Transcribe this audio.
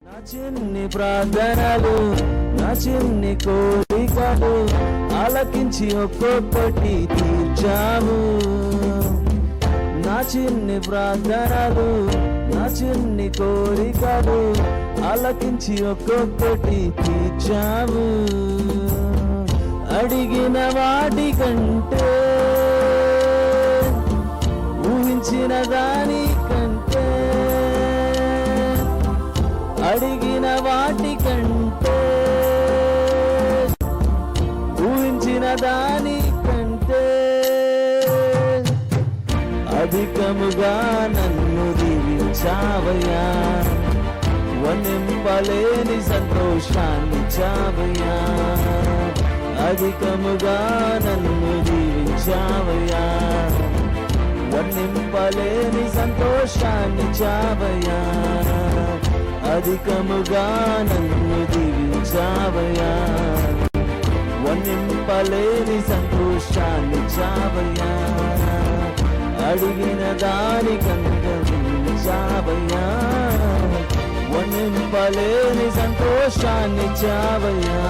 నా చిన్ని ప్రార్థనలు, నా చిన్ని కోరికలు ఆలకించి ఒక్కొక్కటి తీర్చావు. నా చిన్ని ప్రార్థనలు, నా చిన్ని కోరికలు ఆలకించి ఒక్కొక్కటి తీర్చావు. అడిగిన వాటి కంటే, ఊహించిన దానికంటే, అడిగిన వాటి కంటే, ఊహించిన దానికంటే అధికముగా నన్ను దీవించావయ్యా. వనింపలేని సంతోషాన్ని చావయ్యా. అధికముగా నన్ను దీవించావయ్యా. వనింపలేని సంతోషాన్ని చావయ్యా. అధికముగా నన్ను దీవించావయ్యా. వనింపలేని సంతోషాన్ని చావయ్యా. అడిగిన దానికంటే చావయ్యా. వనింపలేని సంతోషాన్ని చావయ్యా.